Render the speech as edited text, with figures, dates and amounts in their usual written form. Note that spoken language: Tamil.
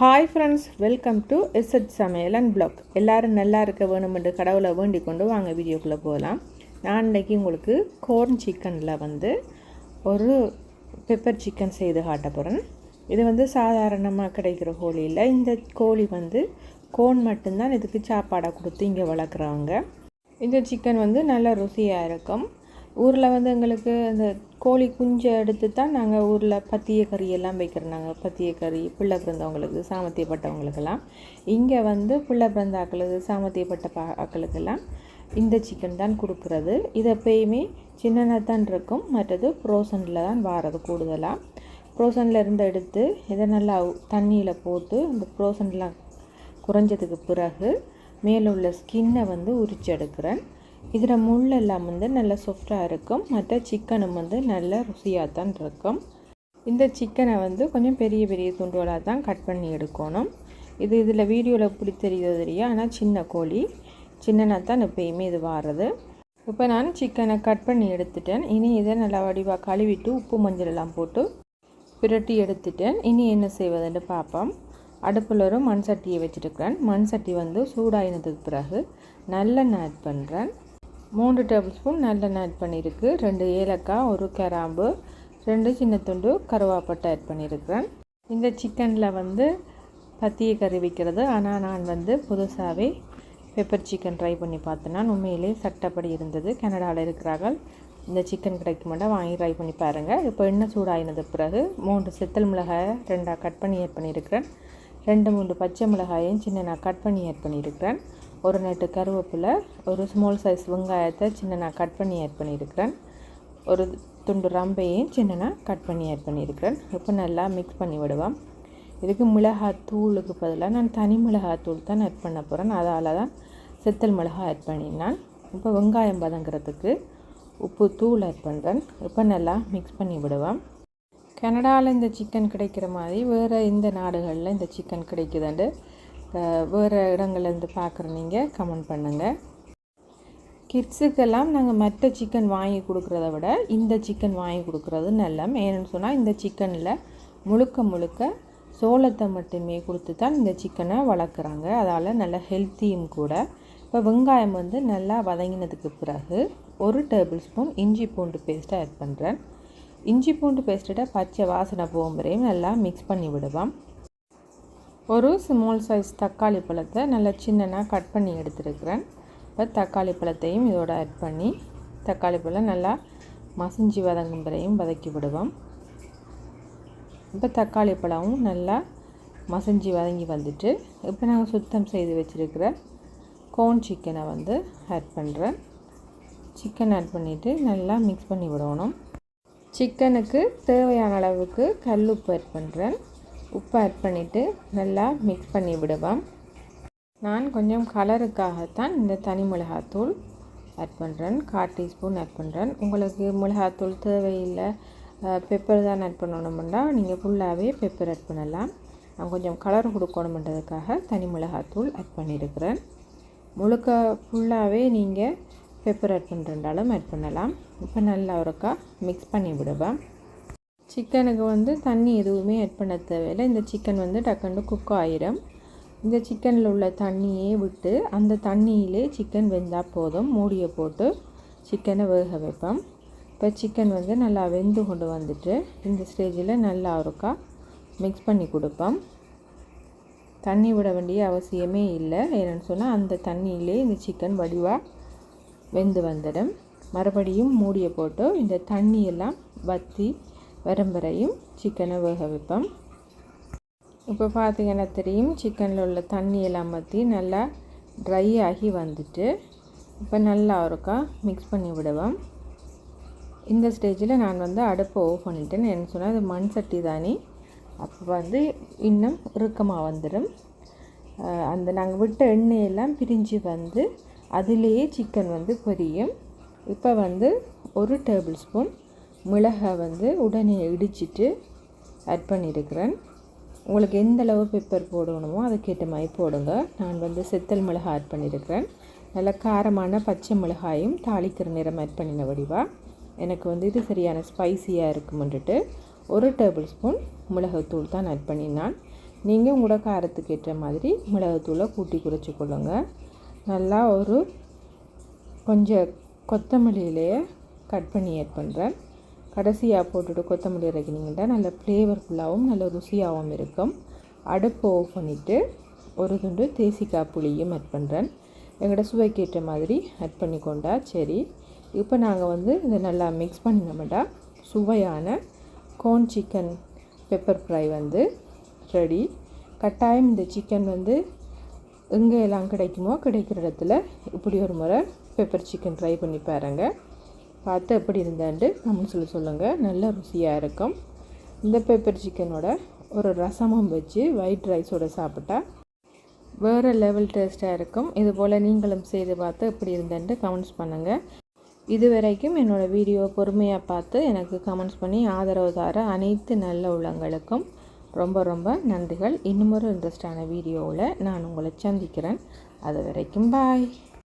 ஹாய் ஃப்ரெண்ட்ஸ், வெல்கம் டு எஸ்எட் சமையல் அண்ட் பிளாக். எல்லோரும் நல்லா இருக்க வேணுமென்று கடவுளை வேண்டிக் கொண்டு வாங்க வீடியோக்குள்ளே போகலாம். நான் இன்றைக்கி உங்களுக்கு கோர்ன் சிக்கனில் ஒரு பெப்பர் சிக்கன் செய்து காட்ட போகிறேன். இது சாதாரணமாக கிடைக்கிற கோழி இல்லை. இந்த கோழி கோன் மட்டும்தான் இதுக்கு சாப்பாடாக கொடுத்து இங்கே வளர்க்குறவங்க. இந்த சிக்கன் நல்ல ருசியாக இருக்கும். ஊரில் எங்களுக்கு அந்த கோழி குஞ்சை எடுத்து தான் நாங்கள் ஊரில் பத்திய கறி எல்லாம் வைக்கிறோம். நாங்கள் பத்திய கறி பிள்ளை பிறந்தவங்களுக்கு, சாமத்தியப்பட்டவங்களுக்கெல்லாம். இங்கே பிள்ளை பிறந்த ஆக்களுக்கு, சாமத்தியப்பட்ட ஆக்களுக்கெல்லாம் இந்த சிக்கன் தான் கொடுக்குறது. இது எப்பயுமே சின்னதாக தான் இருக்கும். மற்றது ஃப்ரோசனில் தான் வாரது. கூடுதலாக ஃப்ரோசனில் இருந்து எடுத்து இதை நல்லா தண்ணியில் போட்டு இந்த ஃப்ரோசன்லாம் குறைஞ்சதுக்கு பிறகு மேலே உள்ள ஸ்கின்னை உரிச்சு எடுக்கிறேன். இதில் முள்ளெல்லாம் நல்லா சாஃப்டாக இருக்கும். மற்ற சிக்கனும் நல்ல ருசியாக தான் இருக்கும். இந்த சிக்கனை கொஞ்சம் பெரிய பெரிய துண்டுகளாக தான் கட் பண்ணி எடுக்கணும். இதில் வீடியோவில் எப்படி தெரியுது ஆனால் சின்ன கோழி சின்னனாக தான் எப்பயுமே இது வாரது. இப்போ நான் சிக்கனை கட் பண்ணி எடுத்துட்டேன். இனி இதை நல்லா வடிவாக கழுவிட்டு உப்பு மஞ்சள் எல்லாம் போட்டு பிரட்டி எடுத்துட்டேன். இனி என்ன செய்வதுன்னு பார்ப்போம். அடுப்பில் ஒரு மண் சட்டியை வச்சுருக்கிறேன். மண் சட்டி சூடாயினதுக்கு பிறகு நல்லெண்ணெய் ஆட் பண்ணுறேன். 3 டேபிள் ஸ்பூன் நல்லெண்ணெய் ஆட் பண்ணியிருக்கு. 2 ஏலக்காய், 1 கிராம்பு, 2 சின்ன துண்டு கருவேப்பட்டை ஆட் பண்ணியிருக்கிறேன். இந்த சிக்கனில் பத்திய கறி வைக்கிறது. ஆனால் நான் புதுசாகவே பெப்பர் சிக்கன் ட்ரை பண்ணி பார்த்தேன்னா உண்மையிலே சட்டப்படி இருந்தது. கனடாவில் இருக்கிறார்கள். இந்த சிக்கன் கிடைக்குமாட்டா வாங்கி ட்ரை பண்ணி பாருங்கள். இப்போ எண்ணெய் சூடாயினது பிறகு 3 செத்தல் மிளகாயை 2 கட் பண்ணி ஆட் பண்ணியிருக்கிறேன். 2-3 பச்சை மிளகாயையும் சின்ன கட் பண்ணி ஆட் பண்ணியிருக்கிறேன். ஒரு நெட்டு கருவேப்பிலை, ஒரு ஸ்மால் சைஸ் வெங்காயத்தை சின்னனாக கட் பண்ணி ஆட் பண்ணியிருக்கிறேன். ஒரு துண்டு ரம்பையும் சின்னனாக கட் பண்ணி ஆட் பண்ணியிருக்கிறேன். இப்போ நல்லா மிக்ஸ் பண்ணி விடுவோம். இதுக்கு மிளகாத்தூளுக்கு பதிலாக நான் தனி மிளகாத்தூள் தான் ஆட் பண்ண போகிறேன். அதால் தான் செத்தல் மிளகாய் ஆட் பண்ணினான். இப்போ வெங்காயம் வதங்கிறதுக்கு உப்பு தூள் ஆட் பண்ணுறேன். இப்போ நல்லா மிக்ஸ் பண்ணி விடுவோம். கனடாவில் இந்த சிக்கன் கிடைக்கிற மாதிரி வேறு இந்த நாடுகளில் இந்த சிக்கன் கிடைக்குதுண்டு வேறு இடங்கள்லேருந்து பார்க்குற நீங்கள் கமெண்ட் பண்ணுங்கள். கிட்ஸுக்கெல்லாம் நாங்கள் மற்ற சிக்கன் வாங்கி கொடுக்குறத விட இந்த சிக்கன் வாங்கி கொடுக்குறது நல்ல. ஏன்னு சொன்னால் இந்த சிக்கனில் முழுக்க சோளத்தை மட்டுமே கொடுத்து தான் இந்த சிக்கனை வளர்க்குறாங்க. அதால் நல்ல ஹெல்த்தியும் கூட. இப்போ வெங்காயம் நல்லா வதங்கினதுக்கு பிறகு 1 டேபிள் ஸ்பூன் இஞ்சி பூண்டு பேஸ்ட்டை ஆட் பண்ணுறேன். இஞ்சி பூண்டு பேஸ்ட்டை பச்சை வாசனை போகும்போதையும் நல்லா மிக்ஸ் பண்ணி விடுவோம். ஒரு ஸ்மால் சைஸ் தக்காளி பழத்தை நல்லா சின்னனாக கட் பண்ணி எடுத்துருக்கிறேன். இப்போ தக்காளி பழத்தையும் இதோட ஆட் பண்ணி தக்காளி பழம் நல்லா மசிஞ்சு வதங்கும் வரையும் வதக்கி விடுவோம். இப்போ தக்காளி பழமும் நல்லா மசிஞ்சு வதங்கி வந்துட்டு இப்போ நாங்கள் சுத்தம் செய்து வச்சுருக்கிற கோன் சிக்கனை ஆட் பண்ணுறேன். சிக்கன் ஆட் பண்ணிவிட்டு நல்லா மிக்ஸ் பண்ணி விடணும். சிக்கனுக்கு தேவையான அளவுக்கு கல் உப்பு ஆட் பண்ணுறேன். உப்பு ஆட் பண்ணிவிட்டு நல்லா மிக்ஸ் பண்ணி விடுவோம். நான் கொஞ்சம் கலருக்காகத்தான் இந்த தனி மிளகாத்தூள் ஆட் பண்ணுறேன். 1/4 டீஸ்பூன் ஆட் பண்ணுறேன். உங்களுக்கு மிளகாத்தூள் தேவையில்லை, பெப்பர் தான் ஆட் பண்ணணும்னா நீங்கள் ஃபுல்லாகவே பெப்பர் ஆட் பண்ணலாம். நான் கொஞ்சம் கலர் கொடுக்கணுன்றதுக்காக தனி மிளகாத்தூள் ஆட் பண்ணியிருக்கிறேன். முழுக்க ஃபுல்லாகவே நீங்கள் பெப்பர் ஆட் பண்ணுறதாலும் ஆட் பண்ணலாம். இப்போ நல்லா ஒருக்கா மிக்ஸ் பண்ணி விடுவேன். சிக்கனுக்கு தண்ணி எதுவுமே ஆட் பண்ண தேவையில்லை. இந்த சிக்கன் டக்குன்னு குக் ஆயிடும். இந்த சிக்கனில் உள்ள தண்ணியே விட்டு அந்த தண்ணியிலே சிக்கன் வெந்தால் போதும். மூடியை போட்டு சிக்கனை வேக வைப்போம். இப்போ சிக்கன் நல்லா வெந்து கொண்டு வந்துட்டு இந்த ஸ்டேஜில் நல்லா ஒருக்கா மிக்ஸ் பண்ணி கொடுப்போம். தண்ணி விட வேண்டிய அவசியமே இல்லை. ஏன்னு சொன்னால் அந்த தண்ணியிலே இந்த சிக்கன் வடிவாக வெந்து வந்துடும். மறுபடியும் மூடியை போட்டு இந்த தண்ணியெல்லாம் வற்றி வரும் வரையும் சிக்கனை வேக வைப்போம். இப்போ பார்த்திங்கன்னா தெரியும், சிக்கனில் உள்ள தண்ணியெல்லாம் வற்றி நல்லா ட்ரை ஆகி வந்துட்டு இப்போ நல்லா ஒருக்கா மிக்ஸ் பண்ணி விடுவோம். இந்த ஸ்டேஜில் நான் அடுப்பை ஆஃப் பண்ணிட்டேன். என்ன சொன்னால் அது மண் சட்டி தானே, அப்போ இன்னும் இறுக்கமாக வந்துடும். அந்த நாங்கள் விட்ட எண்ணெயெல்லாம் பிரிஞ்சு அதிலேயே சிக்கன் பொரியும். இப்போ 1 டேபிள் ஸ்பூன் மிளகாய் உடனே இடிச்சிட்டு ஆட் பண்ணியிருக்கிறேன். உங்களுக்கு எந்த அளவு பெப்பர் போடணுமோ அதுக்கேற்ற மாதிரி போடுங்க. நான் செத்தல் மிளகாய் ஆட் பண்ணியிருக்கிறேன். நல்ல காரமான பச்சை மிளகாயும் தாளிக்கிற நிறம் ஆட் பண்ணின வடிவா எனக்கு இது சரியான ஸ்பைசியாக இருக்குமென்றுட்டு 1 டேபிள் ஸ்பூன் மிளகாத்தூள் தான் ஆட் பண்ணினான். நீங்கள் உங்களோட காரத்துக்கு ஏற்ற மாதிரி மிளகுத்தூளை கூட்டி குறைச்சி கொள்ளுங்க. நல்லா ஒரு கொஞ்சம் கொத்தமல்லியிலேயே கட் பண்ணி ஆட் பண்ணுறேன். கடைசியாக போட்டுட்டு கொத்தமல்லி இறக்கினீங்கன்னா நல்ல ஃப்ளேவர்ஃபுல்லாகவும் நல்ல ருசியாகவும் இருக்கும். அடுப்பை ஆஃப் பண்ணிவிட்டு ஒரு துண்டு தேசிக்காய் புளியும் ஆட் பண்ணுறேன். எங்களோட சுவைக்கு ஏற்ற மாதிரி ஆட் பண்ணிக்கொண்டா சரி. இப்போ நாங்கள் இதை நல்லா மிக்ஸ் பண்ணினோம்னா சுவையான கோன் சிக்கன் பெப்பர் ஃப்ரை ரெடி. கட்டாயம் இந்த சிக்கன் எங்கே எல்லாம் கிடைக்குமோ கிடைக்கிற இடத்துல இப்படி ஒரு முறை பெப்பர் சிக்கன் ட்ரை பண்ணி பாருங்கள். பார்த்து எப்படி இருந்தாண்டு கமெண்ட்ஸில் சொல்லுங்கள். நல்ல ருசியாக இருக்கும். இந்த பெப்பர் சிக்கனோட ஒரு ரசமும் வச்சு ஒயிட் ரைஸோடு சாப்பிட்டா வேறு லெவல் டேஸ்ட்டாக இருக்கும். இதுபோல் நீங்களும் செய்து பார்த்து எப்படி இருந்தாண்டு கமெண்ட்ஸ் பண்ணுங்கள். இது வரைக்கும் என்னோடய வீடியோவை பொறுமையாக பார்த்து எனக்கு கமெண்ட்ஸ் பண்ணி ஆதரவு தர அனைத்து நல்ல உள்ளங்களுக்கும் ரொம்ப ரொம்ப நன்றிகள். இன்னும் ஒரு இன்ட்ரெஸ்டான வீடியோவில் நான் உங்களை சந்திக்கிறேன். அது வரைக்கும் பாய்.